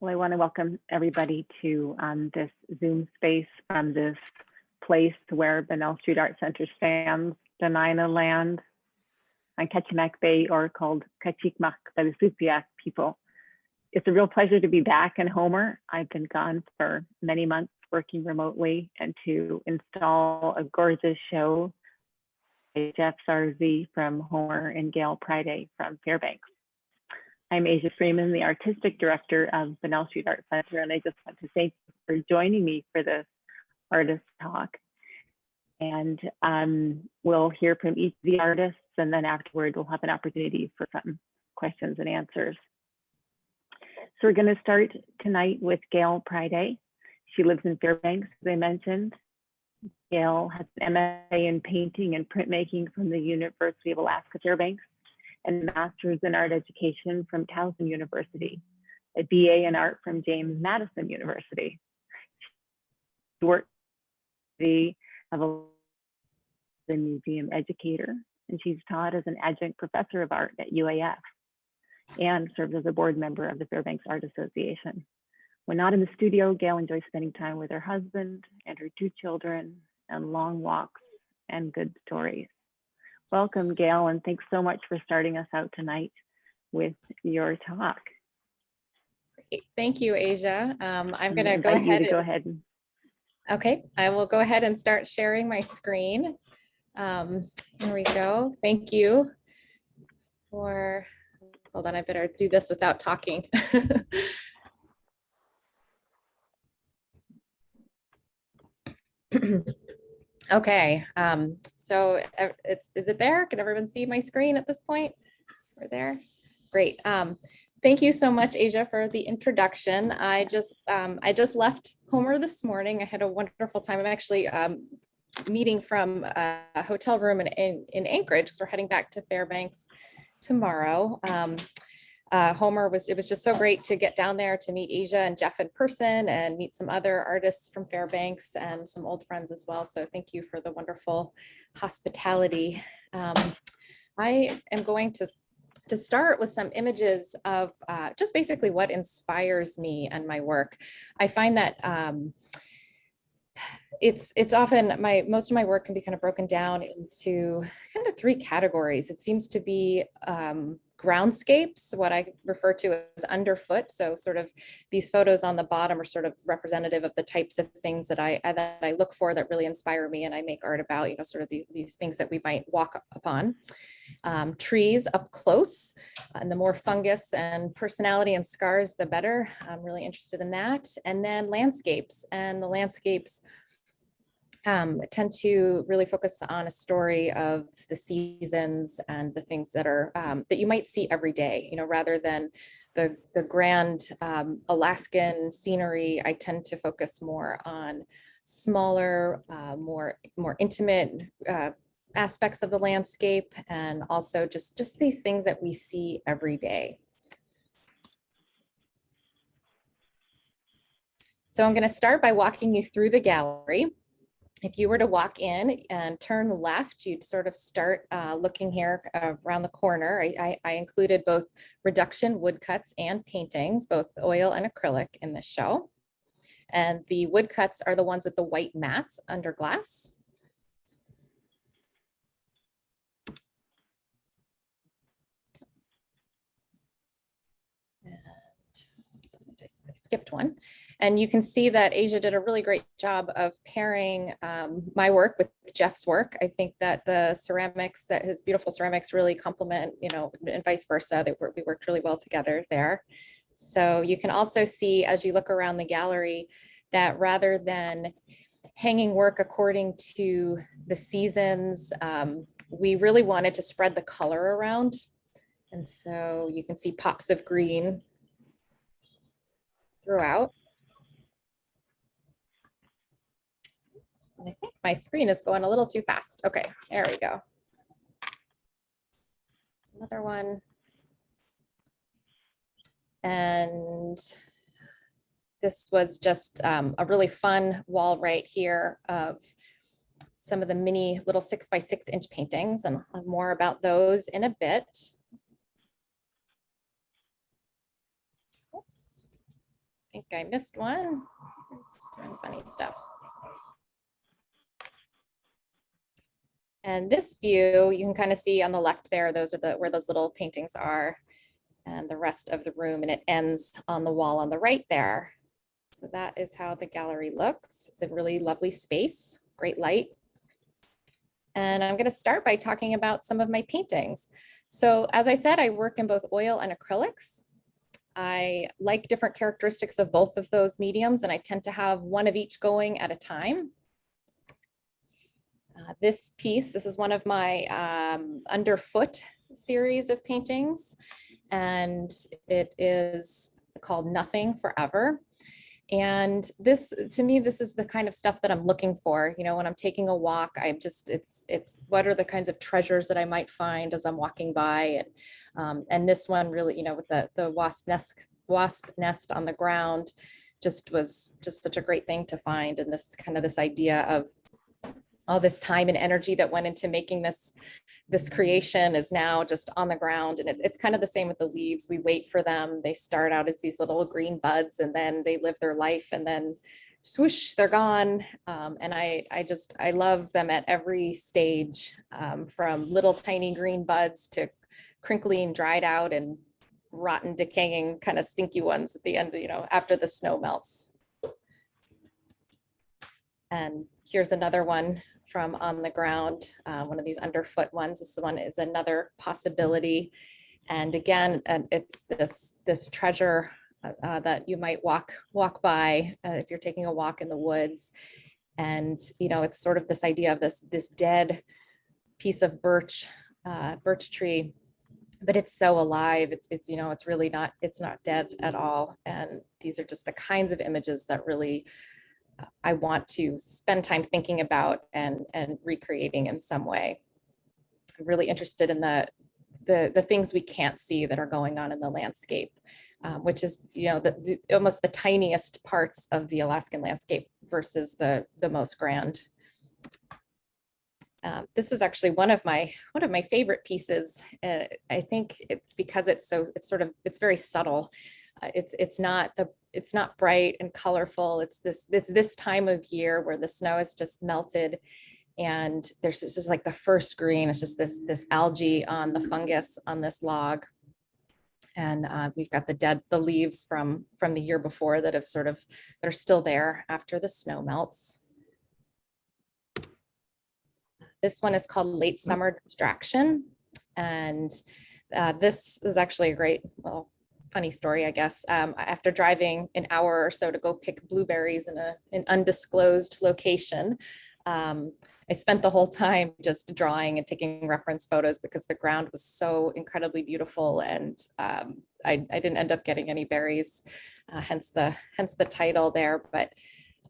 Well, I want to welcome everybody to this Zoom space from this place where Bunnell Street Arts Center stands, Denina land on Kachimak Bay, or called Kachikmak by the Supiak people. It's a real pleasure to be back in Homer. I've been gone for many months working remotely, and to install a gorgeous show by Jeff Szarzi from Homer and Gail Priday from Fairbanks. I'm Asia Freeman, the artistic director of Bunnell Street Arts Center, and I just want to thank you for joining me for this artist talk. And we'll hear from each of the artists, and then afterward we'll have an opportunity for some questions and answers. So we're going to start tonight with Gail Priday. She lives in Fairbanks, as I mentioned. Gail has an MFA in painting and printmaking from the University of Alaska Fairbanks, and a master's in art education from Towson University, a BA in art from James Madison University. She worked as a museum educator, and she's taught as an adjunct professor of art at UAF and serves as a board member of the Fairbanks Art Association. When not in the studio, Gail enjoys spending time with her husband and her 2 children, and long walks and good stories. Welcome, Gail, and thanks so much for starting us out tonight with your talk. Thank you, Asia. I'm going to go ahead. Okay, I will go ahead and start sharing my screen. Here we go. Thank you for, hold on, I better do this without talking. Okay, so is it there? Can everyone see my screen at this point? We're there. Great. Thank you so much, Asia, for the introduction. I just left Homer this morning. I had a wonderful time. I'm actually meeting from a hotel room in Anchorage, because we're heading back to Fairbanks tomorrow. Homer it was just so great to get down there to meet Asia and Jeff in person, and meet some other artists from Fairbanks and some old friends as well. So thank you for the wonderful hospitality. I am going to start with some images of just basically what inspires me and my work. I find that it's often most of my work can be kind of broken down into kind of 3 categories. It seems to be groundscapes, what I refer to as underfoot. So sort of these photos on the bottom are sort of representative of the types of things that I look for that really inspire me, and I make art about, you know, sort of these things that we might walk upon. Trees up close, and the more fungus and personality and scars, the better. I'm really interested in that. And then landscapes, and the landscapes tend to really focus on a story of the seasons and the things that are that you might see every day, you know, rather than the grand Alaskan scenery. I tend to focus more on smaller, more intimate aspects of the landscape, and also just these things that we see every day. So I'm going to start by walking you through the gallery. If you were to walk in and turn left, you'd sort of start looking here around the corner. I included both reduction woodcuts and paintings, both oil and acrylic, in this show. And the woodcuts are the ones with the white mats under glass. I skipped one. And you can see that Asia did a really great job of pairing my work with Jeff's work. I think that the ceramics, that his beautiful ceramics really complement, you know, and vice versa. We worked really well together there. So you can also see, as you look around the gallery, that rather than hanging work according to the seasons, we really wanted to spread the color around. And so you can see pops of green throughout. I think my screen is going a little too fast. Okay, there we go. There's another one. And this was just a really fun wall right here of some of the mini little 6x6 inch paintings, and I'll have more about those in a bit. Oops. think I missed one. It's doing funny stuff. And this view, you can kind of see on the left there, those are where those little paintings are, and the rest of the room, and it ends on the wall on the right there. So that is how the gallery looks. It's a really lovely space, great light. And I'm going to start by talking about some of my paintings. So as I said, I work in both oil and acrylics. I like different characteristics of both of those mediums, and I tend to have one of each going at a time. This piece, this is one of my underfoot series of paintings, and it is called Nothing Forever. And this, to me, this is the kind of stuff that I'm looking for. You know, when I'm taking a walk, I'm just, it's what are the kinds of treasures that I might find as I'm walking by. And this one really, you know, with the wasp nest on the ground, was just such a great thing to find. And this kind of this idea of all this time and energy that went into making this creation is now just on the ground. And it's kind of the same with the leaves. We wait for them. They start out as these little green buds, and then they live their life, and then swoosh, they're gone. And I love them at every stage, from little tiny green buds to crinkly and dried out and rotten, decaying, kind of stinky ones at the end, you know, after the snow melts. And here's another one from on the ground, one of these underfoot ones. This one is another possibility. And again, it's this treasure that you might walk by if you're taking a walk in the woods. And, you know, it's sort of this idea of this dead piece of birch tree, but it's so alive. It's you know, it's really not, it's not dead at all. And these are just the kinds of images that really I want to spend time thinking about and recreating in some way. I'm really interested in the things we can't see that are going on in the landscape, which is, you know, almost the tiniest parts of the Alaskan landscape versus the most grand. This is actually one of my favorite pieces. I think it's because it's very subtle. It's not bright and colorful. It's this time of year where the snow has just melted, and there's just like the first green. It's just this algae on the fungus on this log, and we've got the leaves from the year before that are still there after the snow melts. This one is called Late Summer Distraction, and this is actually a great, well, funny story, I guess. After driving an hour or so to go pick blueberries in an undisclosed location, I spent the whole time just drawing and taking reference photos because the ground was so incredibly beautiful, and I didn't end up getting any berries, hence the title there. But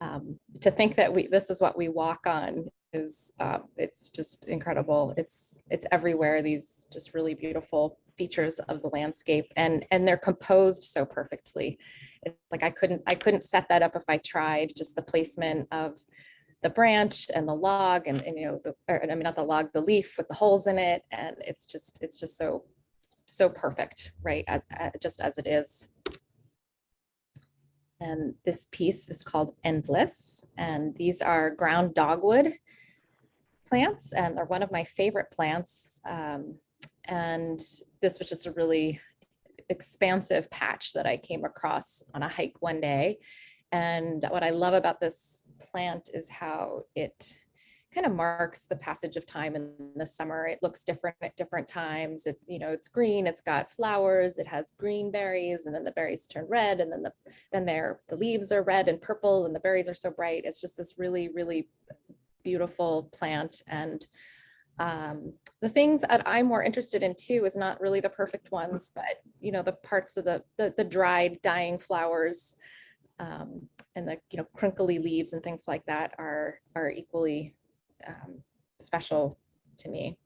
to think that this is what we walk on is it's just incredible. It's everywhere. These just really beautiful features of the landscape, and they're composed so perfectly. It's like I couldn't set that up if I tried. Just the placement of the branch and the log, and you know, not the log, the leaf with the holes in it, and it's just so perfect, right, just as it is. And this piece is called Endless, and these are ground dogwood plants, and they're one of my favorite plants. And this was just a really expansive patch that I came across on a hike one day. And what I love about this plant is how it kind of marks the passage of time in the summer. It looks different at different times. It's green, it's got flowers, it has green berries, and then the berries turn red, and then the leaves are red and purple, and the berries are so bright. It's just this really, really beautiful plant. And the things that I'm more interested in too is not really the perfect ones, but you know, the parts of the dried, dying flowers, and the crinkly leaves and things like that are equally special to me.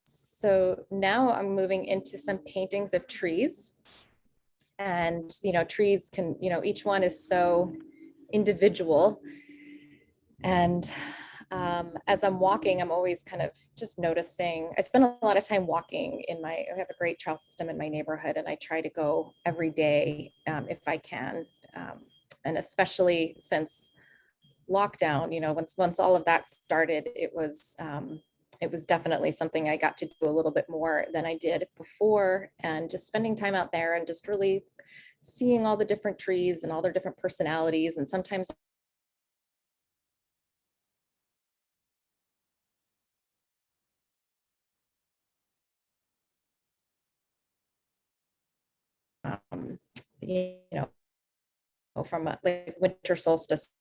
So now I'm moving into some paintings of trees, and trees can, each one is so individual, and as I'm walking, I'm always kind of just noticing. I spend a lot of time walking I have a great trail system in my neighborhood, and I try to go every day if I can. And especially since lockdown, once all of that started, it was definitely something I got to do a little bit more than I did before, and just spending time out there and just really seeing all the different trees and all their different personalities. And sometimes um, you know, from like winter solstice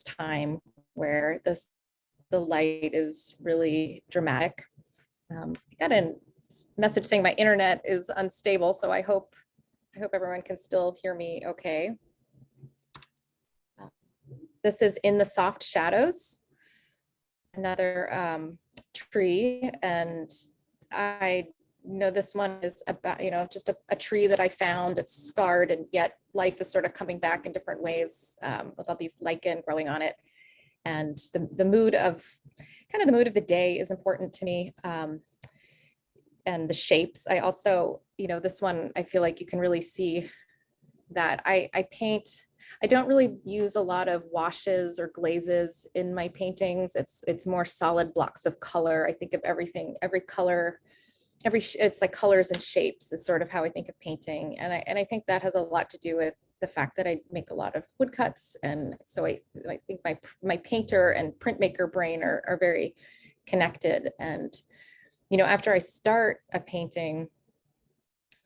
time, where the light is really dramatic. I got a message saying my internet is unstable, so I hope everyone can still hear me okay. This is In the Soft Shadows, another tree, and I know this one is about, just a tree that I found. It's scarred, and yet life is sort of coming back in different ways with all these lichen growing on it. And the mood of the day is important to me. And the shapes. I also, this one, I feel like you can really see that I paint. I don't really use a lot of washes or glazes in my paintings. It's more solid blocks of color. I think of everything, every color, it's like colors and shapes is sort of how I think of painting. And I think that has a lot to do with the fact that I make a lot of woodcuts. And so I think my painter and printmaker brain are very connected. And, after I start a painting,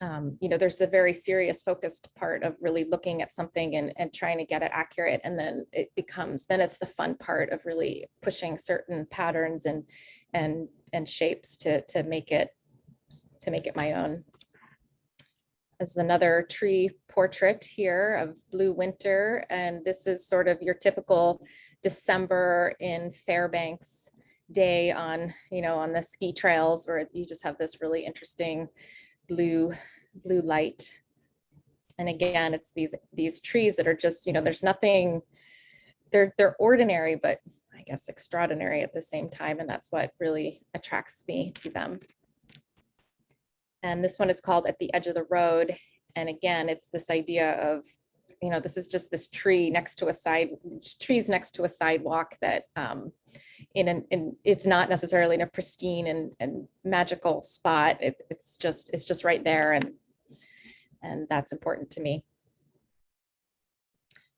there's a very serious focused part of really looking at something and trying to get it accurate. And then it's the fun part of really pushing certain patterns and shapes to make it my own. This is another tree portrait here of Blue Winter. And this is sort of your typical December in Fairbanks day on the ski trails, where you just have this really interesting blue light. And again, it's these trees that are just, there's nothing, they're ordinary, but I guess extraordinary at the same time. And that's what really attracts me to them. And this one is called At the Edge of the Road. And again, it's this idea of, this is just this trees next to a sidewalk that it's not necessarily in a pristine and magical spot. It's just right there. And that's important to me.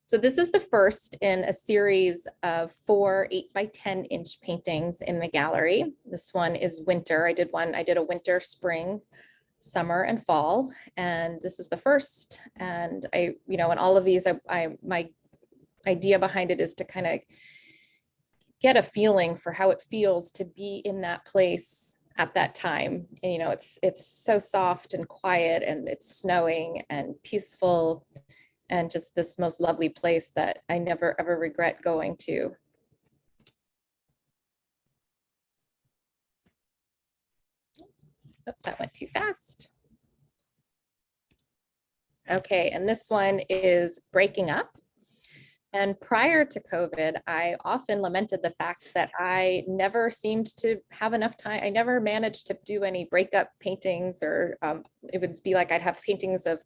So this is the first in a series of 4 8x10-inch paintings in the gallery. This one is winter. I did a winter, spring, summer, and fall. And this is the first. And in all of these, my idea behind it is to kind of get a feeling for how it feels to be in that place at that time. And, it's so soft and quiet, and it's snowing and peaceful, and just this most lovely place that I never ever regret going to. Oh, that went too fast. Okay, and this one is Breaking Up. And prior to COVID, I often lamented the fact that I never seemed to have enough time. I never managed to do any breakup paintings, or it would be like I'd have paintings of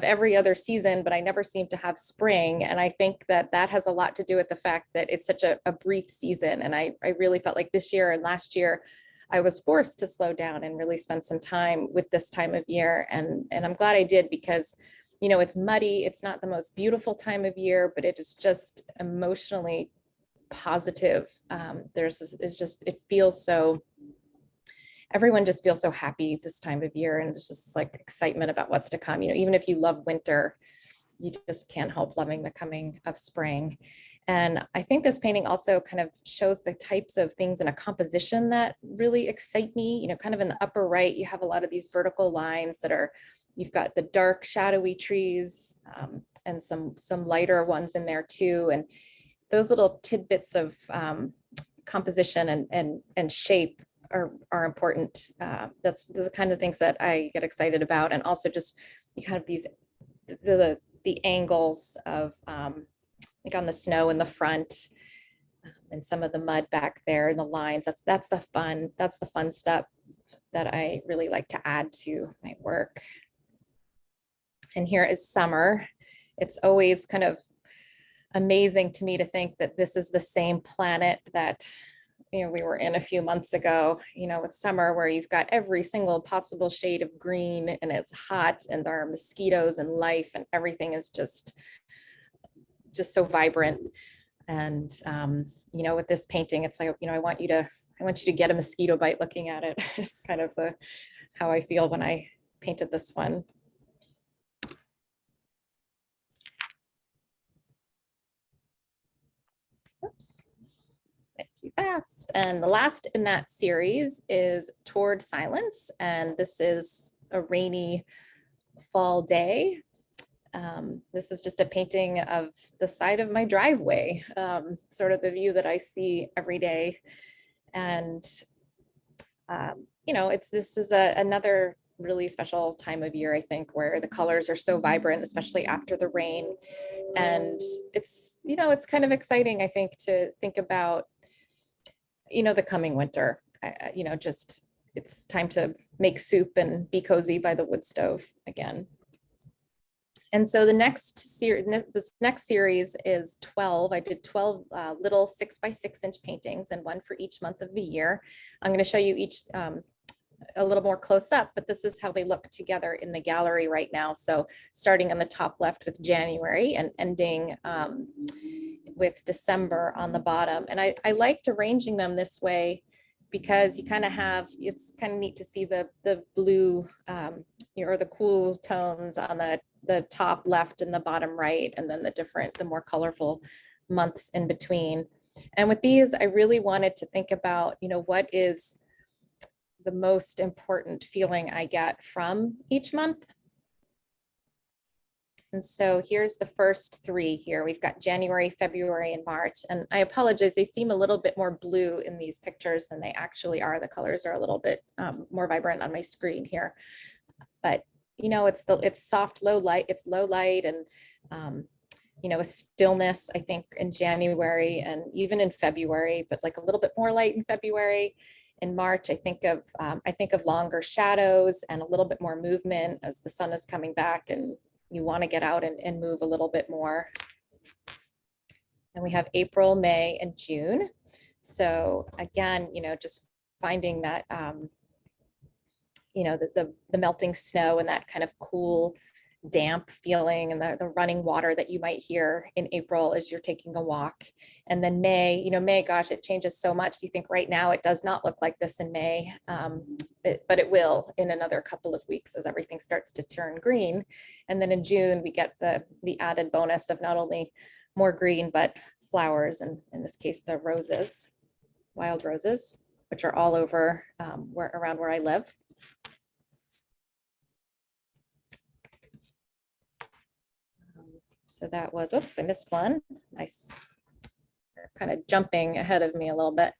every other season, but I never seemed to have spring. And I think that has a lot to do with the fact that it's such a brief season. And I really felt like this year and last year, I was forced to slow down and really spend some time with this time of year. And I'm glad I did, because it's muddy. It's not the most beautiful time of year, but it is just emotionally positive. It feels so, everyone just feels so happy this time of year. And there's just like excitement about what's to come. Even if you love winter, you just can't help loving the coming of spring. And I think this painting also kind of shows the types of things in a composition that really excite me. Kind of in the upper right, you have a lot of these vertical lines you've got the dark shadowy trees and some lighter ones in there too. And those little tidbits of composition and shape are important. That's the kind of things that I get excited about. And also just you kind of the angles of like on the snow in the front, and some of the mud back there and the lines. That's the fun stuff that I really like to add to my work. And here is summer. It's always kind of amazing to me to think that this is the same planet that we were in a few months ago, with summer, where you've got every single possible shade of green and it's hot and there are mosquitoes and life and everything is just so vibrant. And with this painting, it's like, I want you to get a mosquito bite looking at it. It's kind of how I feel when I painted this one. Oops, went too fast. And the last in that series is Toward Silence. And this is a rainy fall day. This is just a painting of the side of my driveway, sort of the view that I see every day. And, this is another really special time of year, I think, where the colors are so vibrant, especially after the rain. And it's kind of exciting, I think, to think about, the coming winter. It's time to make soup and be cozy by the wood stove again. And so this next series is 12. I did 12 little 6x6 paintings, and one for each month of the year. I'm going to show you each a little more close up, but this is how they look together in the gallery right now. So starting on the top left with January and ending with December on the bottom. And I liked arranging them this way because you kind of have, it's kind of neat to see the blue or the cool tones on the top left and the bottom right, and then the more colorful months in between. And with these, I really wanted to think about, what is the most important feeling I get from each month. And so here's the first three here. We've got January, February, and March. And I apologize, they seem a little bit more blue in these pictures than they actually are. The colors are a little bit more vibrant on my screen here. But it's soft, low light. It's low light and a stillness, I think, in January and even in February, but like a little bit more light in February. In March, I think of longer shadows and a little bit more movement as the sun is coming back and you want to get out and move a little bit more. And we have April, May, and June. So again, just finding that, the melting snow and that kind of cool, damp feeling and the running water that you might hear in April as you're taking a walk. And then May, May, gosh, it changes so much. You think right now it does not look like this in May, but it will in another couple of weeks as everything starts to turn green. And then in June, we get the added bonus of not only more green, but flowers, and in this case, the roses, wild roses, which are all over around where I live. So that was, oops, I missed one. Nice, kind of jumping ahead of me a little bit.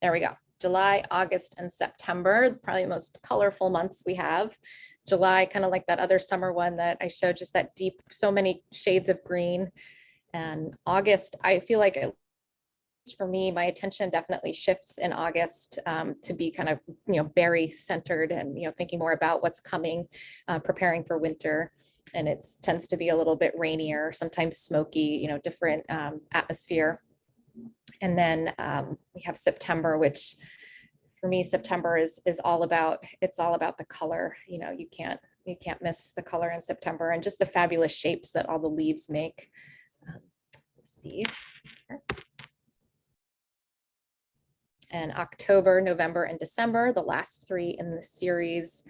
There we go. July, August, and September, probably the most colorful months we have. July, kind of like that other summer one that I showed, just that deep, so many shades of green. And August, I feel like for me, my attention definitely shifts in August to be kind of, berry centered and, thinking more about what's coming, preparing for winter. And it tends to be a little bit rainier, sometimes smoky, different atmosphere. And then we have September, which for me, September is all about, it's all about the color. You can't miss the color in September and just the fabulous shapes that all the leaves make. Let's see. And October, November, and December, the last three in the series.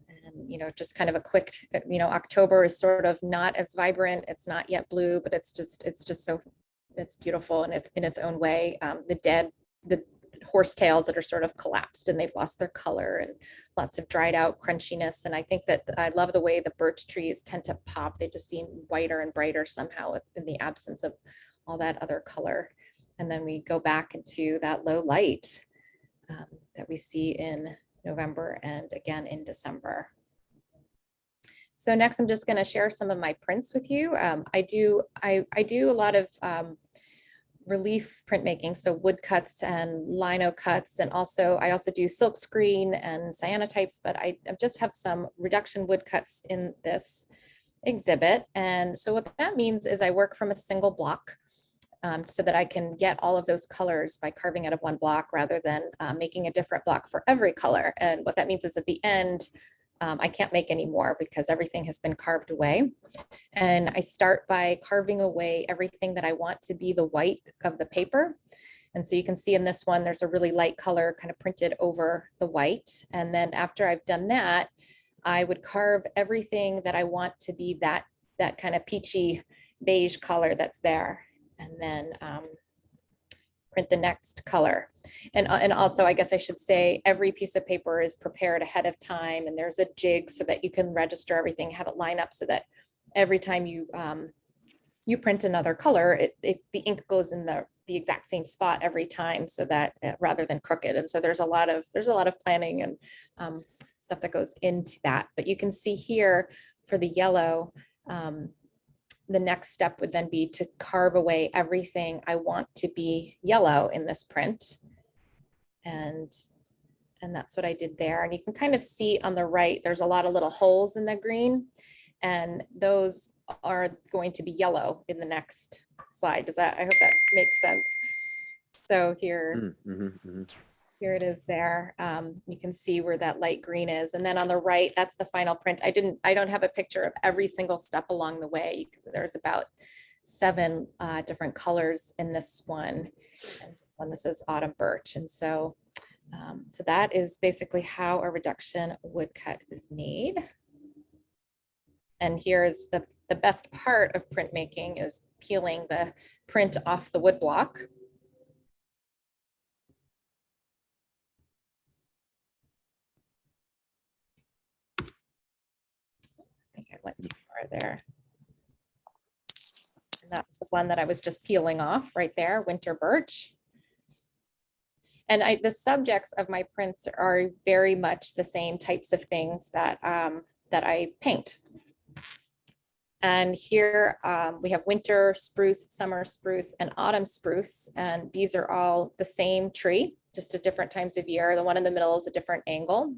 And, just kind of a quick, October is sort of not as vibrant. It's not yet blue, but it's just so, it's beautiful and it's in its own way. The horsetails that are sort of collapsed and they've lost their color, and lots of dried out crunchiness. And I think that I love the way the birch trees tend to pop. They just seem whiter and brighter somehow in the absence of all that other color. And then we go back into that low light that we see in November and again in December. So next, I'm just going to share some of my prints with you. I do a lot of relief printmaking, so wood cuts and lino cuts, and I also do silk screen and cyanotypes, but I just have some reduction wood cuts in this exhibit. And so what that means is I work from a single block so that I can get all of those colors by carving out of one block rather than making a different block for every color. And what that means is at the end, I can't make any more because everything has been carved away. And I start by carving away everything that I want to be the white of the paper. And so you can see in this one, there's a really light color kind of printed over the white. And then after I've done that, I would carve everything that I want to be that kind of peachy beige color that's there. And then print the next color. And also, I guess I should say, every piece of paper is prepared ahead of time, and there's a jig so that you can register everything, have it line up so that every time you print another color, the ink goes in the exact same spot every time, so that rather than crooked. And so there's a lot of planning and stuff that goes into that. But you can see here for the yellow, the next step would then be to carve away everything I want to be yellow in this print. And that's what I did there. And you can kind of see on the right, there's a lot of little holes in the green, and those are going to be yellow in the next slide. I hope that makes sense. So here, here it is there. You can see where that light green is. And then on the right, that's the final print. I don't have a picture of every single step along the way. There's about 7 different colors in this one. And this is autumn birch. And so, so that is basically how a reduction woodcut is made. And here's the best part of printmaking is peeling the print off the wood block. I think I went too far there. And that's the one that I was just peeling off right there, winter birch. And the subjects of my prints are very much the same types of things that I paint. And here we have winter spruce, summer spruce, and autumn spruce. And these are all the same tree, just at different times of year. The one in the middle is a different angle.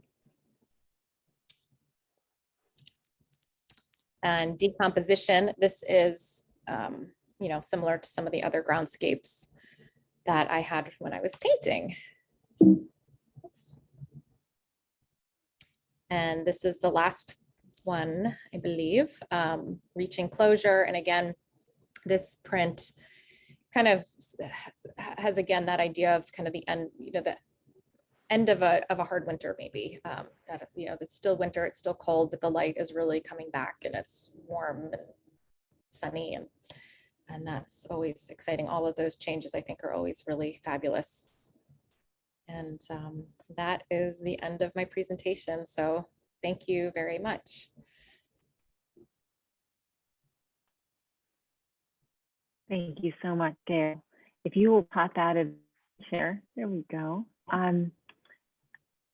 And decomposition, this is, you know, similar to some of the other groundscapes that I had when I was painting. Oops. And this is the last one, I believe, reaching closure. And again, this print kind of has, again, that idea of kind of the end, you know, the end of a hard winter, maybe, that, you know, it's still winter, it's still cold, but the light is really coming back and it's warm and sunny, and that's always exciting. All of those changes, I think, are always really fabulous. And that is the end of my presentation. So thank you very much. Thank you so much, Gail. If you will pop that in share, there we go.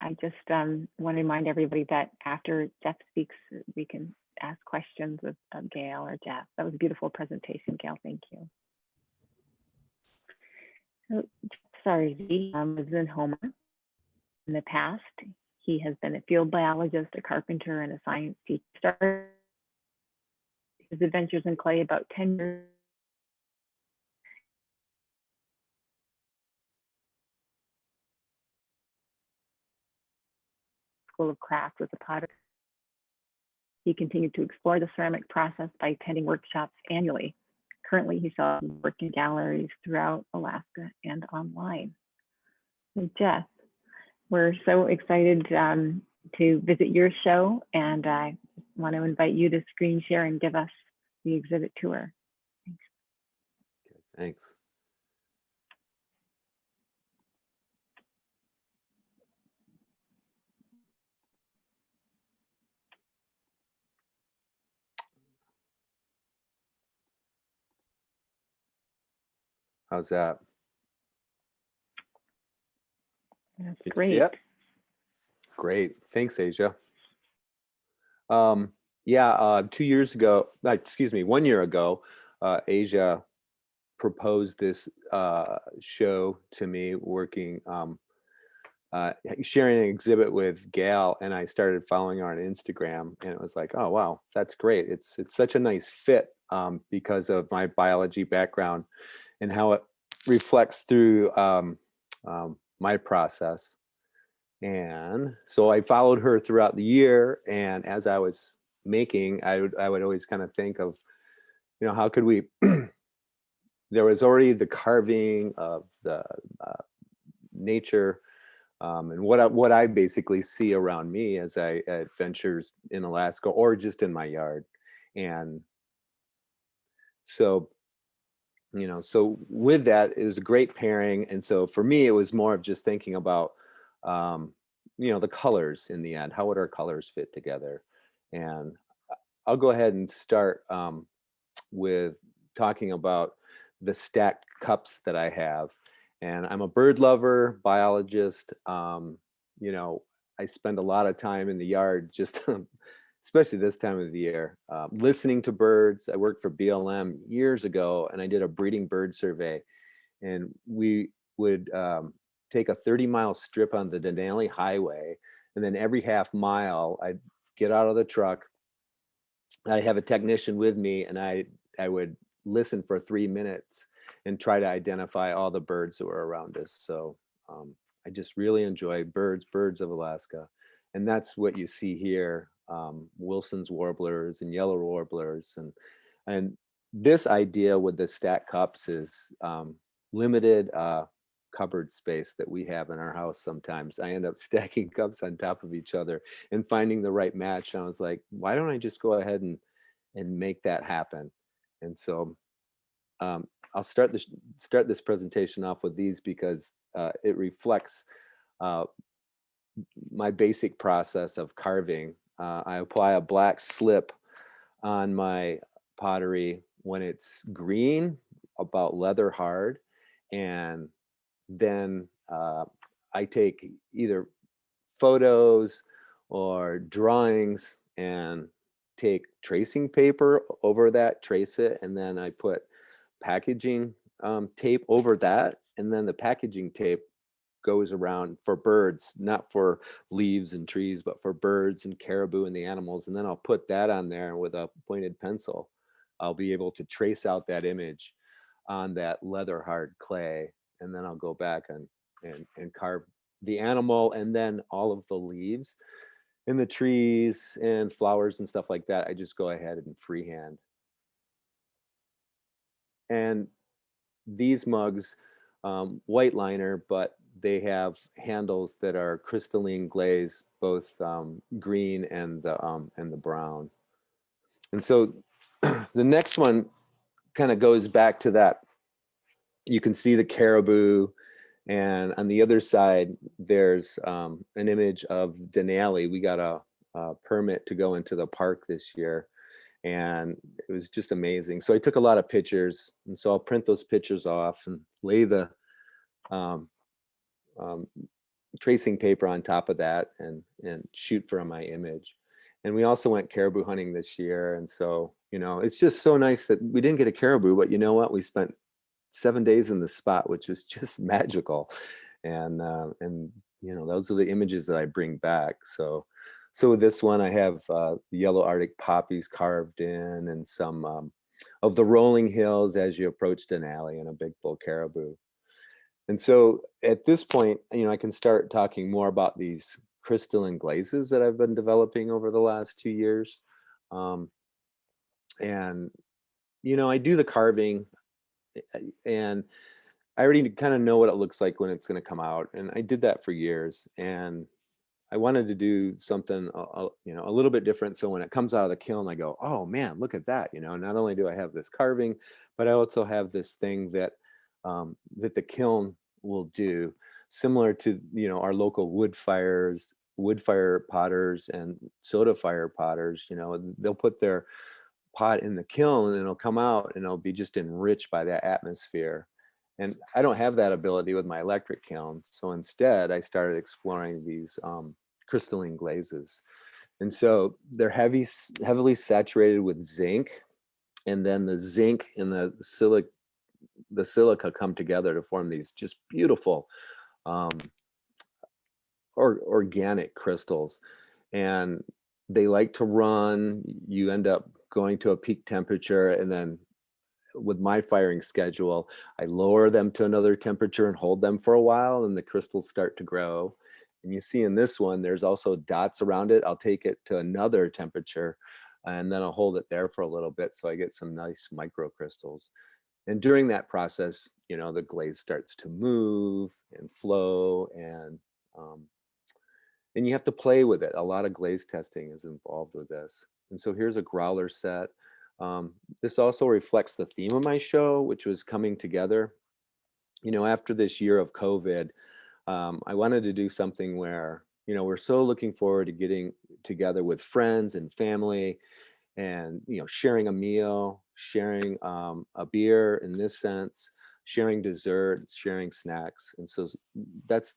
I just want to remind everybody that after Jeff speaks, we can ask questions of Gail or Jeff. That was a beautiful presentation, Gail. Thank you. So, Szarzi was in Homer. In the past, he has been a field biologist, a carpenter, and a science teacher. Started his adventures in clay about 10 years. School of Craft with a potter. He continued to explore the ceramic process by attending workshops annually. Currently, he sells work in galleries throughout Alaska and online. So Jeff, we're so excited to visit your show, and I want to invite you to screen share and give us the exhibit tour. Thanks. Okay, thanks. How's that? That's Can you great. see it? Great. Thanks, Asia. Yeah, 2 years ago, excuse me, 1 year ago, Asia proposed this show to me, working, sharing an exhibit with Gail, and I started following her on Instagram, and it was like, oh wow, that's great. It's such a nice fit, because of my biology background and how it reflects through my process. And so I followed her throughout the year, and as I was making, I would always kind of think of, how could we there was already the carving of the nature, and what I basically see around me as I adventures in Alaska or just in my yard. And so, so with that, it was a great pairing. And so for me, it was more of just thinking about, um, the colors in the end. How would our colors fit together? And I'll go ahead and start, with talking about the stacked cups that I have. And I'm a bird lover, biologist. I spend a lot of time in the yard, just especially this time of the year, listening to birds. I worked for BLM years ago, and I did a breeding bird survey. And we would take a 30-mile strip on the Denali Highway, and then every half mile, I'd get out of the truck. I have a technician with me, and I would listen for 3 minutes and try to identify all the birds that were around us. So I just really enjoy birds of Alaska. And that's what you see here, Wilson's warblers and yellow warblers. And this idea with the stack cups is limited cupboard space that we have in our house. Sometimes I end up stacking cups on top of each other and finding the right match. And I was like, why don't I just go ahead and make that happen? And so I'll start this presentation off with these because it reflects my basic process of carving. I apply a black slip on my pottery when it's green, about leather hard, and then I take either photos or drawings and take tracing paper over that, trace it, and then I put packaging tape over that, and then the packaging tape goes around for birds, not for leaves and trees, but for birds and caribou and the animals. And then I'll put that on there with a pointed pencil. I'll be able to trace out that image on that leather hard clay, and then I'll go back and carve the animal, and then all of the leaves and the trees and flowers and stuff like that, I just go ahead and freehand. And these mugs, white liner, but they have handles that are crystalline glaze, both green and the brown. And so the next one kind of goes back to that. You can see the caribou, and on the other side, there's an image of Denali. We got a permit to go into the park this year, and it was just amazing. So I took a lot of pictures, and so I'll print those pictures off and lay the um, tracing paper on top of that and shoot for my image. And we also went caribou hunting this year, and so it's just so nice that we didn't get a caribou, but you know what? We spent 7 days in the spot, which was just magical. And those are the images that I bring back. So with this one, I have the yellow Arctic poppies carved in, and some of the rolling hills as you approach Denali, and a big bull caribou. And so at this point, I can start talking more about these crystalline glazes that I've been developing over the last 2 years. And I do the carving, and I already kind of know what it looks like when it's going to come out. And I did that for years, and I wanted to do something, a little bit different. So when it comes out of the kiln, I go, oh man, look at that. Not only do I have this carving, but I also have this thing that the kiln will do, similar to, our local wood fire potters and soda fire potters. They'll put their pot in the kiln, and it'll come out and it'll be just enriched by that atmosphere. And I don't have that ability with my electric kiln. So instead, I started exploring these crystalline glazes. And so they're heavily saturated with zinc, and then the zinc and the silica come together to form these just beautiful organic crystals. And they like to run. You end up going to a peak temperature, and then with my firing schedule, I lower them to another temperature and hold them for a while, and the crystals start to grow. And you see in this one, there's also dots around it. I'll take it to another temperature, and then I'll hold it there for a little bit so I get some nice microcrystals. And during that process, you know, the glaze starts to move and flow, and you have to play with it. A lot of glaze testing is involved with this. And so here's a growler set. This also reflects the theme of my show, which was coming together. You know, after this year of COVID, I wanted to do something where, you know, we're so looking forward to getting together with friends and family, and, you know, sharing a meal, sharing a beer in this sense, sharing desserts, sharing snacks. And so that's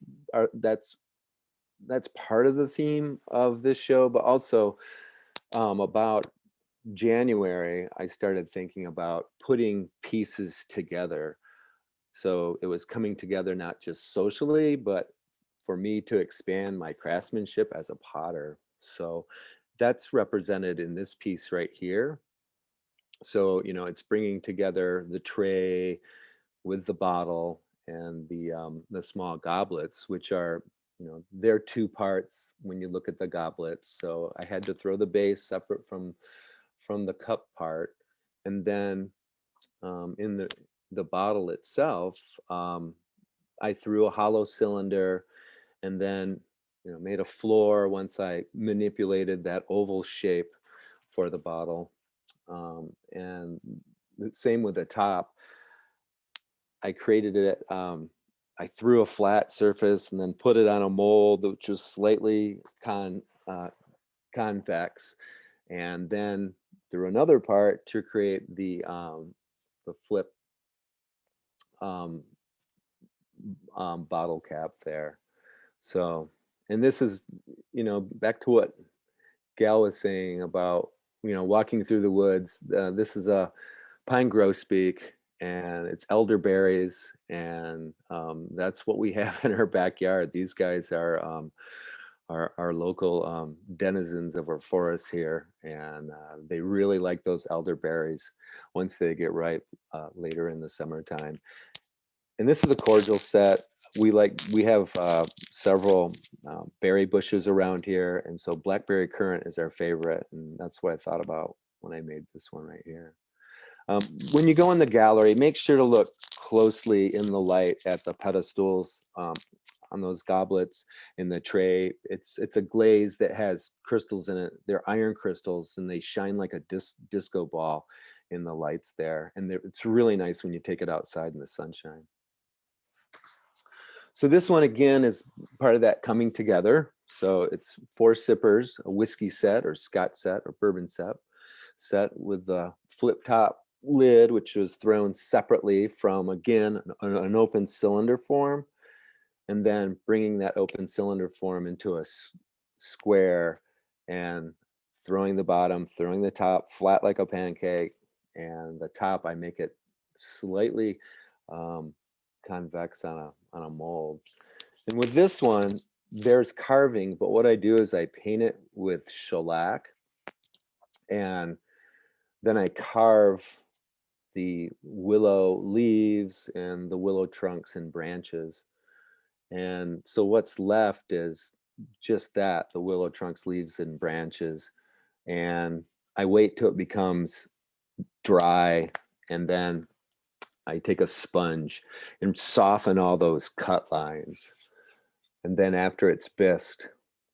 part of the theme of this show. But also about January, I started thinking about putting pieces together. So it was coming together not just socially, but for me to expand my craftsmanship as a potter. So that's represented in this piece right here. So, you know, it's bringing together the tray with the bottle and the small goblets, which are, you know, they're two parts when you look at the goblets. So I had to throw the base separate from the cup part. And then in the bottle itself, I threw a hollow cylinder, and then, you know, made a floor once I manipulated that oval shape for the bottle. And the same with the top. I created it. I threw a flat surface and then put it on a mold which was slightly convex, and then threw another part to create the flip bottle cap there. So, and this is, you know, back to what Gail was saying about, you know, walking through the woods. This is a pine grosbeak, and it's elderberries, and that's what we have in our backyard. These guys are our local denizens of our forests here, and they really like those elderberries once they get ripe later in the summertime. And this is a cordial set. We have several berry bushes around here, and so blackberry currant is our favorite, and that's what I thought about when I made this one right here. When you go in the gallery, make sure to look closely in the light at the pedestals on those goblets in the tray. It's a glaze that has crystals in it. They're iron crystals, and they shine like a disco ball in the lights there. And it's really nice when you take it outside in the sunshine. So this one again is part of that coming together. So it's 4 sippers, a whiskey set or Scotch set or bourbon set with the flip top lid, which was thrown separately from, again, an open cylinder form, and then bringing that open cylinder form into a square and throwing the bottom, throwing the top flat like a pancake, and the top I make it slightly convex on a mold. And with this one, there's carving, but what I do is I paint it with shellac, and then I carve the willow leaves and the willow trunks and branches. And so what's left is just that, the willow trunks, leaves, and branches. And I wait till it becomes dry, and then I take a sponge and soften all those cut lines. And then after it's bisqued,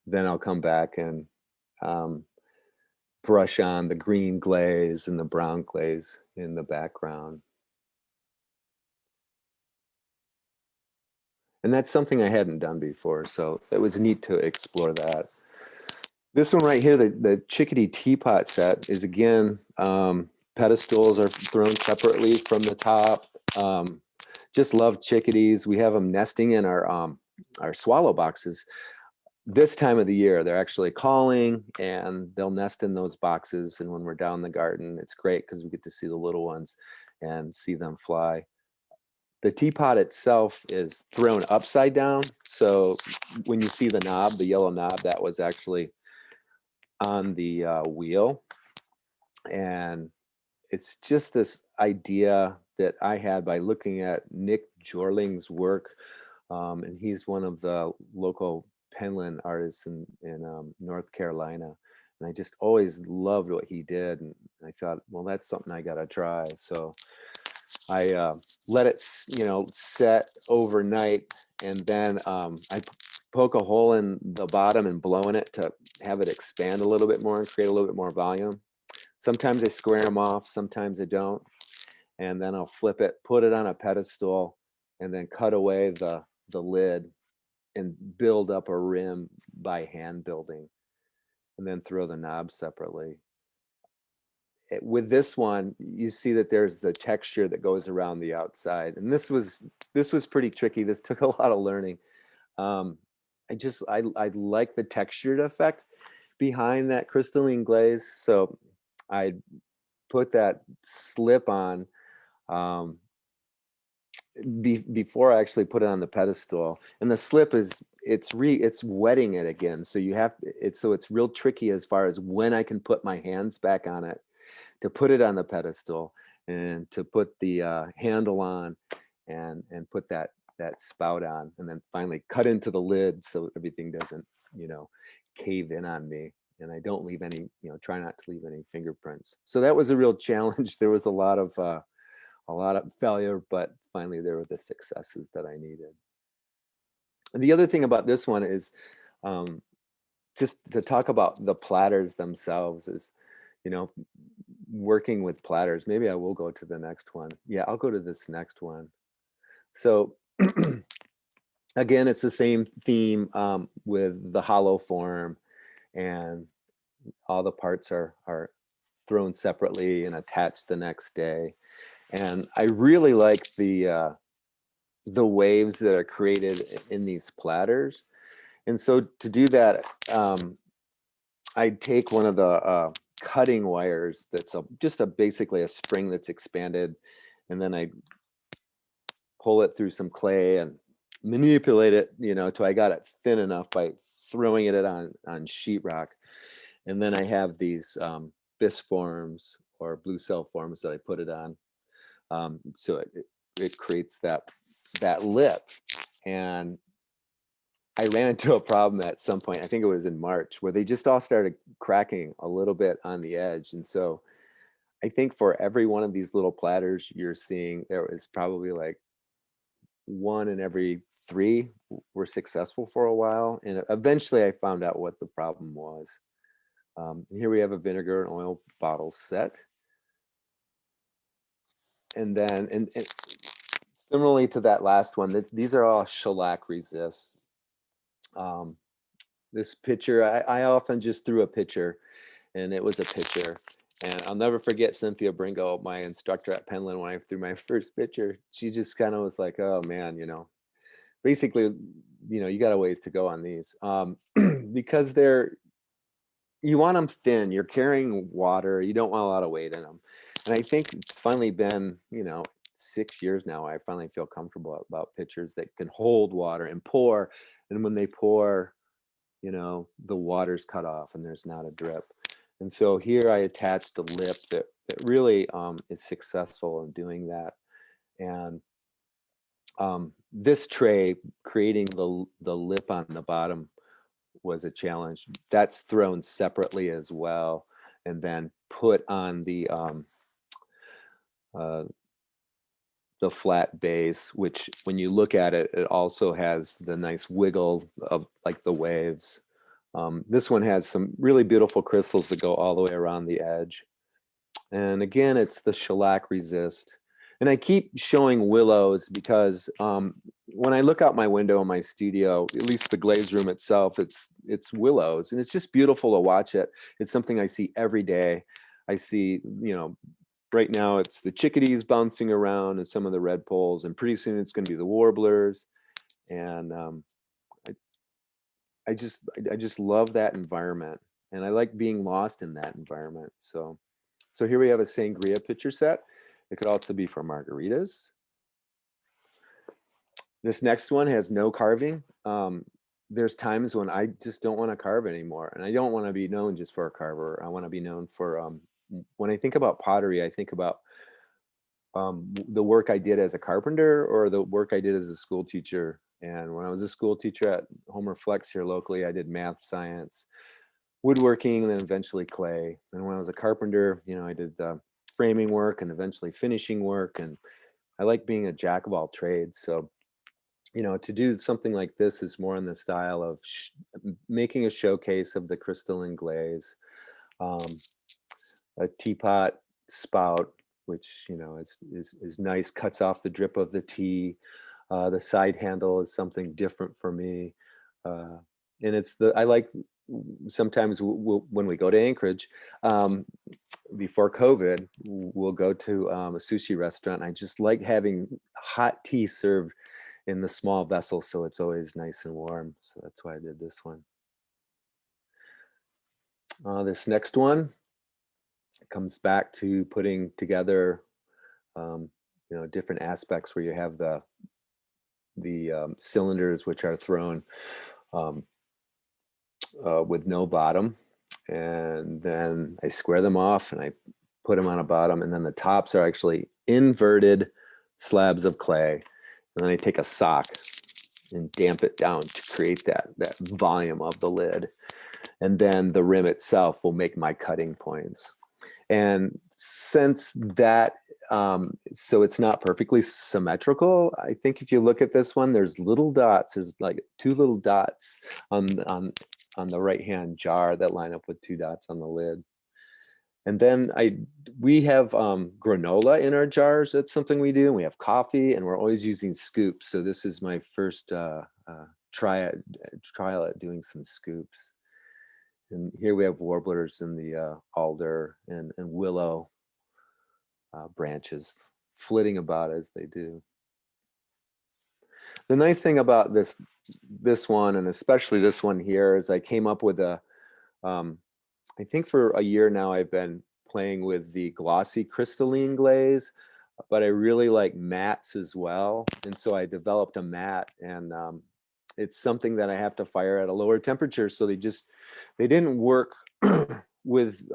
then I'll come back and brush on the green glaze and the brown glaze in the background. And that's something I hadn't done before, so it was neat to explore that. This one right here, the Chickadee Teapot Set, is again, pedestals are thrown separately from the top. Just love chickadees. We have them nesting in our swallow boxes. this time of the year, they're actually calling and they'll nest in those boxes. And when we're down in the garden, it's great because we get to see the little ones and see them fly. The teapot itself is thrown upside down. So when you see the knob, the yellow knob, that was actually on the wheel. And it's just this idea that I had by looking at Nick Jorling's work. And he's one of the local Penland artists in North Carolina. And I just always loved what he did. And I thought, well, that's something I got to try. So I let it, set overnight. And then I poke a hole in the bottom and blow in it to have it expand a little bit more and create a little bit more volume. Sometimes I square them off, sometimes I don't. And then I'll flip it, put it on a pedestal, and then cut away the lid and build up a rim by hand building, and then throw the knob separately. With this one, you see that there's the texture that goes around the outside. And this was pretty tricky. This took a lot of learning. I like the textured effect behind that crystalline glaze. So I put that slip on before I actually put it on the pedestal, and the slip it's wetting it again. So it's real tricky as far as when I can put my hands back on it to put it on the pedestal and to put the handle on and put that spout on, and then finally cut into the lid so everything doesn't, cave in on me. And I don't leave any, try not to leave any fingerprints. So that was a real challenge. There was a lot of failure, but finally there were the successes that I needed. And the other thing about this one is just to talk about the platters themselves is, working with platters. Maybe I will go to the next one. Yeah, I'll go to this next one. So again, it's the same theme with the hollow form, and all the parts are thrown separately and attached the next day. And I really like the waves that are created in these platters. And so to do that, I take one of the cutting wires that's basically a spring that's expanded, and then I pull it through some clay and manipulate it, till I got it thin enough by throwing it on sheetrock. And then I have these bisque forms or blue cell forms that I put it on. So it creates that lip. And I ran into a problem at some point, I think it was in March, where they just all started cracking a little bit on the edge. And so I think for every one of these little platters you're seeing, there was probably like 1 in every 3 were successful for a while. And eventually I found out what the problem was. Here we have a vinegar and oil bottle set. And then, and similarly to that last one, these are all shellac resist. This pitcher, I often just threw a pitcher, and it was a pitcher. And I'll never forget Cynthia Bringo, my instructor at Penland, when I threw my first pitcher. She just kind of was like, oh man, basically, you got a ways to go on these, because you want them thin. You're carrying water. You don't want a lot of weight in them. And I think it's finally been, 6 years now, I finally feel comfortable about pitchers that can hold water and pour. And when they pour, the water's cut off and there's not a drip. And so here I attached a lip that really is successful in doing that. And this tray, creating the lip on the bottom, was a challenge. That's thrown separately as well, and then put on the flat base, which when you look at it, it also has the nice wiggle of like the waves. This one has some really beautiful crystals that go all the way around the edge. And again, it's the shellac resist. And I keep showing willows because when I look out my window in my studio, at least the glaze room itself, it's willows, and it's just beautiful to watch it. It's something I see every day. I see, right now it's the chickadees bouncing around and some of the red poles, and pretty soon it's going to be the warblers. And I just love that environment, and I like being lost in that environment. So here we have a sangria pitcher set. It could also be for margaritas. This next one has no carving. There's times when I just don't want to carve anymore, and I don't want to be known just for a carver. I want to be known for, when I think about pottery, I think about the work I did as a carpenter or the work I did as a school teacher. And when I was a school teacher at Homer Flex here locally, I did math, science, woodworking, and then eventually clay. And when I was a carpenter, you know, I did framing work and eventually finishing work. And I like being a jack of all trades. So, you know, to do something like this is more in the style of making a showcase of the crystalline glaze, a teapot spout, which, you know, is nice, cuts off the drip of the tea. The side handle is something different for me. And I like sometimes when we go to Anchorage, before COVID, we'll go to a sushi restaurant. I just like having hot tea served in the small vessel, so it's always nice and warm. So that's why I did this one. This next one comes back to putting together, you know, different aspects where you have the cylinders, which are thrown with no bottom, and then I square them off and I put them on a bottom, and then the tops are actually inverted slabs of clay, and then I take a sock and damp it down to create that volume of the lid, and then the rim itself will make my cutting points. And since that, so it's not perfectly symmetrical, I think if you look at this one, there's little dots. There's like 2 little dots on the right-hand jar that line up with 2 dots on the lid. And then we have granola in our jars. That's something we do. And we have coffee, and we're always using scoops. So this is my first trial at doing some scoops. And here we have warblers in the alder and willow branches flitting about as they do. The nice thing about this one, and especially this one here, is I came up with I think for a year now I've been playing with the glossy crystalline glaze, but I really like mattes as well. And so I developed a matte, and it's something that I have to fire at a lower temperature. So they didn't work with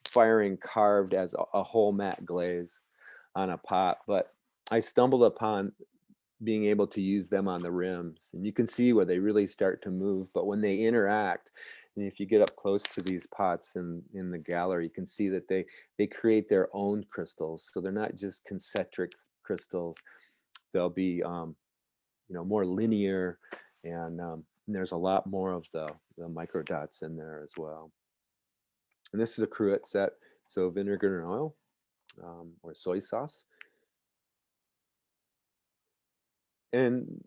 firing carved as a whole matte glaze on a pot, but I stumbled upon being able to use them on the rims, and you can see where they really start to move. But when they interact, and if you get up close to these pots in the gallery, you can see that they create their own crystals. So they're not just concentric crystals. They'll be you know, more linear, and there's a lot more of the micro dots in there as well. And this is a cruet set, so vinegar and oil, or soy sauce. And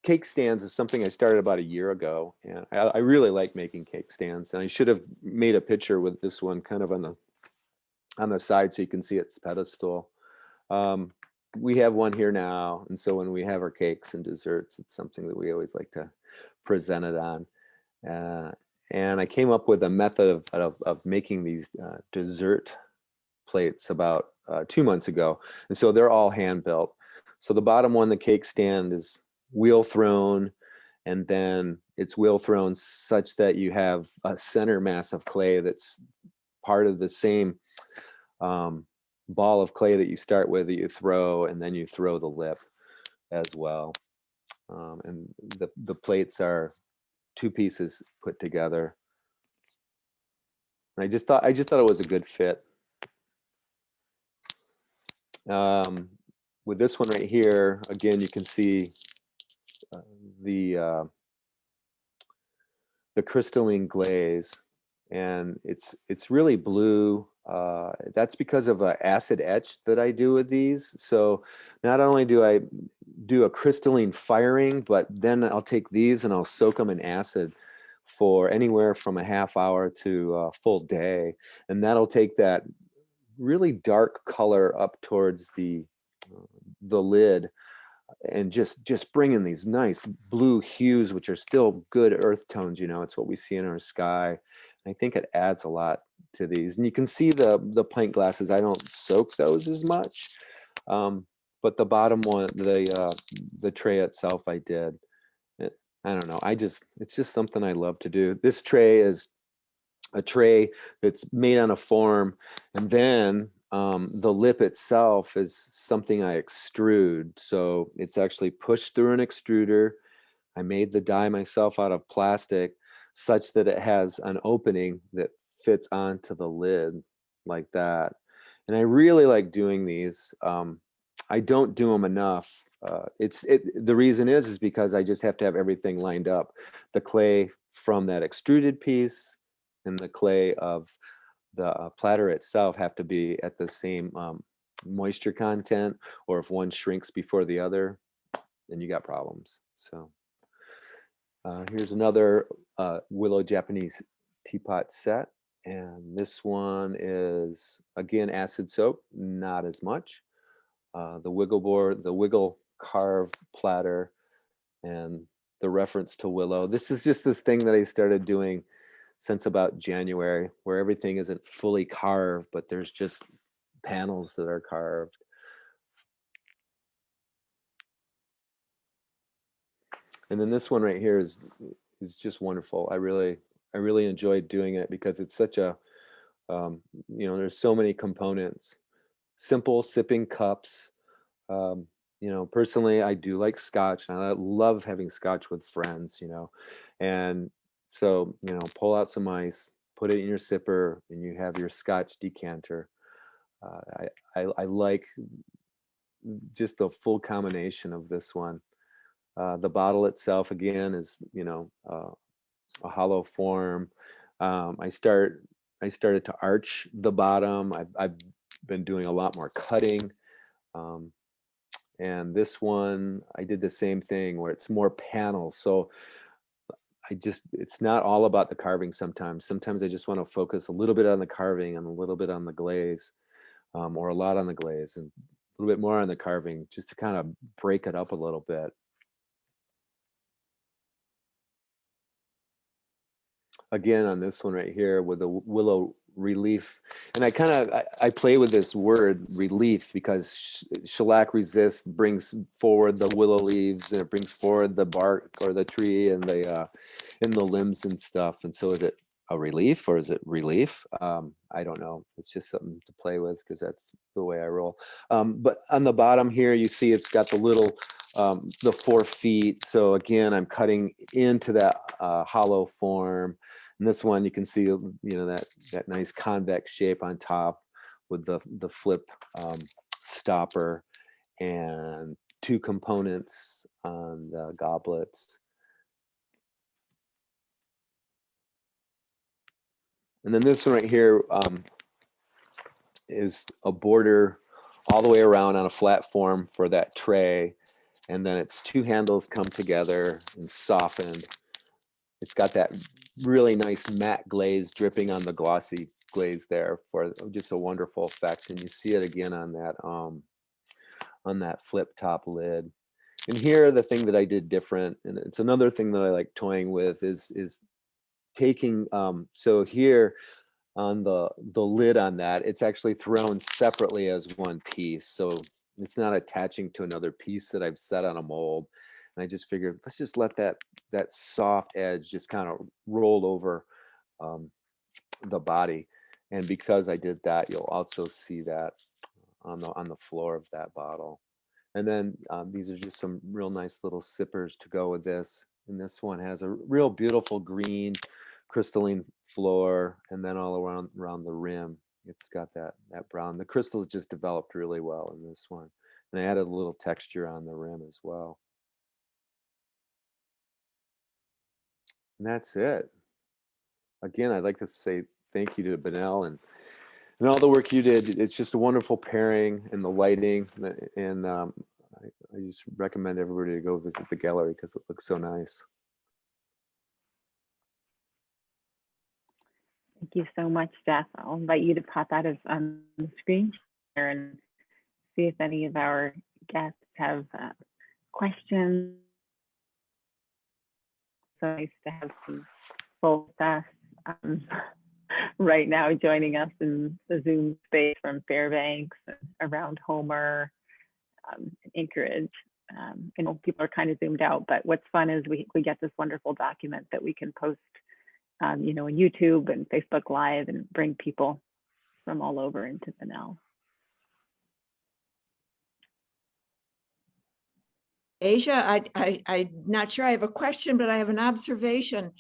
cake stands is something I started about a year ago, and I really like making cake stands. And I should have made a picture with this one kind of on the side so you can see its pedestal. We have one here now, and so when we have our cakes and desserts, it's something that we always like to present it on. And I came up with a method of making these dessert plates about 2 months ago, and so they're all hand built. So the bottom one, the cake stand, is wheel thrown, and then it's wheel thrown such that you have a center mass of clay that's part of the same ball of clay that you start with, that you throw, and then you throw the lip as well. And the plates are 2 pieces put together. And I just thought it was a good fit. With this one right here, again, you can see the crystalline glaze, and it's really blue. That's because of an acid etch that I do with these. So not only do I do a crystalline firing, but then I'll take these and I'll soak them in acid for anywhere from a half hour to a full day, and that'll take that really dark color up towards the lid and just bringing these nice blue hues, which are still good earth tones. You know, it's what we see in our sky. I think it adds a lot to these. And you can see the pint glasses. I don't soak those as much, but the bottom one, the tray itself, I did. I don't know. It's just something I love to do. This tray is a tray that's made on a form, and then the lip itself is something I extrude. So it's actually pushed through an extruder. I made the die myself out of plastic such that it has an opening that fits onto the lid like that. And I really like doing these. I don't do them enough. The reason is because I just have to have everything lined up. The clay from that extruded piece and the clay of the platter itself have to be at the same moisture content, or if one shrinks before the other, then you got problems. So here's another Willow Japanese teapot set. And this one is, again, acid soap, not as much. The wiggle board, the wiggle carved platter, and the reference to willow. This is just this thing that I started doing since about January, where everything isn't fully carved, but there's just panels that are carved. And then this one right here is just wonderful. I really enjoyed doing it because it's such a, there's so many components. Simple sipping cups. Personally, I do like scotch, and I love having scotch with friends, and so, pull out some ice, put it in your sipper, and you have your scotch decanter. I like just the full combination of this one. The bottle itself, again, is, a hollow form. I started to arch the bottom. I've been doing a lot more cutting. And this one, I did the same thing where it's more panels. So it's not all about the carving sometimes. Sometimes I just want to focus a little bit on the carving and a little bit on the glaze, or a lot on the glaze and a little bit more on the carving, just to kind of break it up a little bit. Again, on this one right here with the Willow Relief, and I play with this word relief because shellac resist brings forward the willow leaves, and it brings forward the bark or the tree and the limbs and stuff. And so is it a relief or is it relief? I don't know. It's just something to play with because that's the way I roll. But on the bottom here, you see it's got the little the 4 feet. So again, I'm cutting into that hollow form. And this one, you can see, that nice convex shape on top with the flip stopper and 2 components on the goblets. And then this one right here is a border all the way around on a flat form for that tray. And then it's 2 handles come together and softened. It's got that really nice matte glaze dripping on the glossy glaze there for just a wonderful effect. And you see it again on that flip top lid. And here, the thing that I did different, and it's another thing that I like toying with, is taking, so here on the lid on that, it's actually thrown separately as one piece. So it's not attaching to another piece that I've set on a mold. And I just figured, let's just let that soft edge just kind of roll over the body. And because I did that, you'll also see that on the floor of that bottle. And then these are just some real nice little sippers to go with this. And this one has a real beautiful green crystalline floor, and then all around the rim, it's got that brown. The crystals just developed really well in this one. And I added a little texture on the rim as well. And that's it. Again, I'd like to say thank you to Bunnell and all the work you did. It's just a wonderful pairing, and the lighting, and I just recommend everybody to go visit the gallery because it looks so nice. Thank you so much, Jeff. I'll invite you to pop out of the screen share and see if any of our guests have questions. So nice to have some full staff right now joining us in the Zoom space from Fairbanks and around Homer, Anchorage. People are kind of zoomed out, but what's fun is we get this wonderful document that we can post, on YouTube and Facebook Live and bring people from all over into Bunnell. Asia, I'm not sure I have a question, but I have an observation.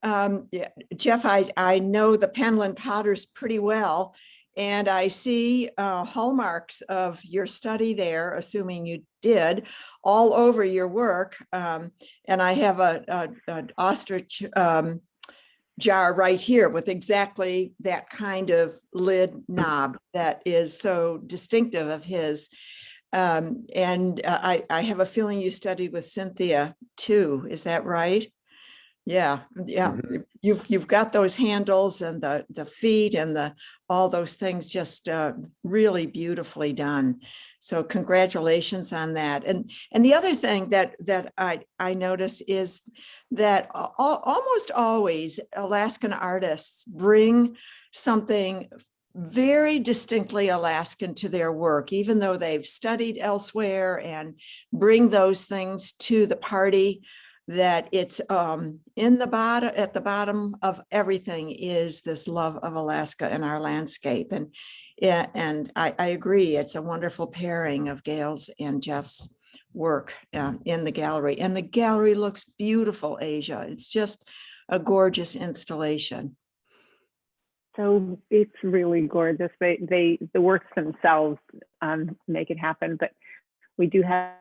Yeah, Jeff, I know the Penland Potters pretty well, and I see hallmarks of your study there, assuming you did, all over your work. And I have an ostrich jar right here with exactly that kind of lid knob that is so distinctive of his. And I have a feeling you studied with Cynthia too. Is that right? Yeah. Mm-hmm. You've got those handles and the feet and all those things just really beautifully done. So congratulations on that. And the other thing that I notice is that almost always Alaskan artists bring something very distinctly Alaskan to their work, even though they've studied elsewhere, and bring those things to the party. That it's in the bottom, at the bottom of everything is this love of Alaska and our landscape. And yeah, and I agree, it's a wonderful pairing of Gail's and Jeff's work in the gallery. And the gallery looks beautiful, Asia. It's just a gorgeous installation. So it's really gorgeous. The works themselves make it happen, but we do have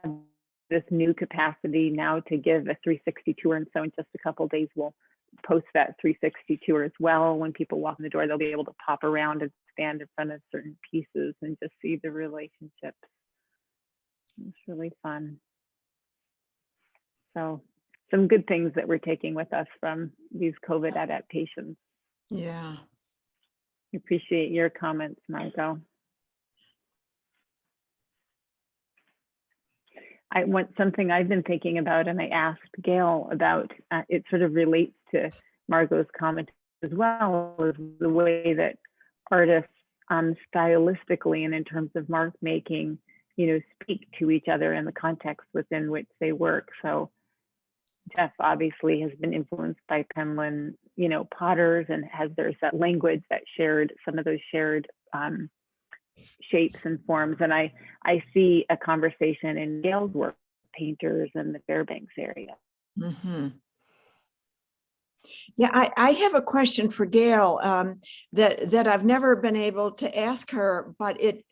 this new capacity now to give a 360 tour. And so in just a couple of days, we'll post that 360 tour as well. When people walk in the door, they'll be able to pop around and stand in front of certain pieces and just see the relationships. It's really fun. So some good things that we're taking with us from these COVID adaptations. Yeah. Appreciate your comments, Margot. I want something I've been thinking about, and I asked Gail about, it sort of relates to Margot's comment as well, is the way that artists stylistically and in terms of mark making, speak to each other in the context within which they work. So Jeff obviously has been influenced by Penland, potters, and there's that language that shared, some of those shared shapes and forms. And I see a conversation in Gail's work, painters in the Fairbanks area. Mm-hmm. Yeah, I have a question for Gail that I've never been able to ask her, but it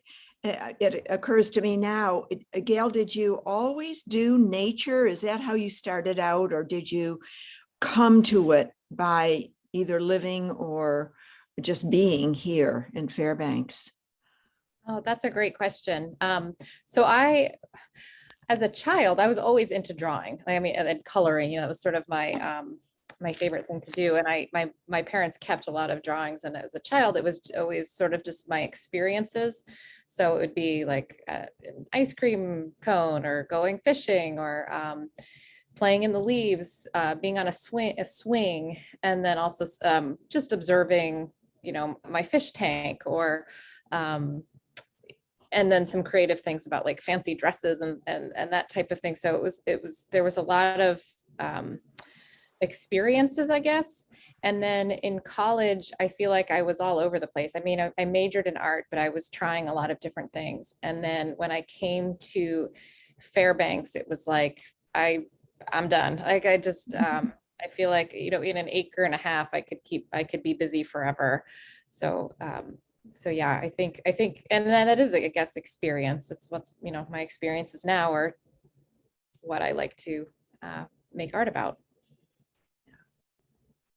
occurs to me now. Gail, did you always do nature? Is that how you started out, or did you come to it by either living or just being here in Fairbanks? Oh, that's a great question. So as a child, I was always into drawing. And coloring, that was sort of my my favorite thing to do. And my parents kept a lot of drawings. And as a child, it was always sort of just my experiences. So it would be like an ice cream cone, or going fishing, or playing in the leaves, being on a swing, and then also just observing, my fish tank, or and then some creative things about like fancy dresses and that type of thing. So there was a lot of experiences, I guess. And then in college, I feel like I was all over the place. I majored in art, but I was trying a lot of different things. And then when I came to Fairbanks, it was like, I'm done. Like I just, I feel like, in an acre and a half, I could be busy forever. So yeah, I think, and then it is, I guess, experience. It's what's, my experiences now are what I like to make art about.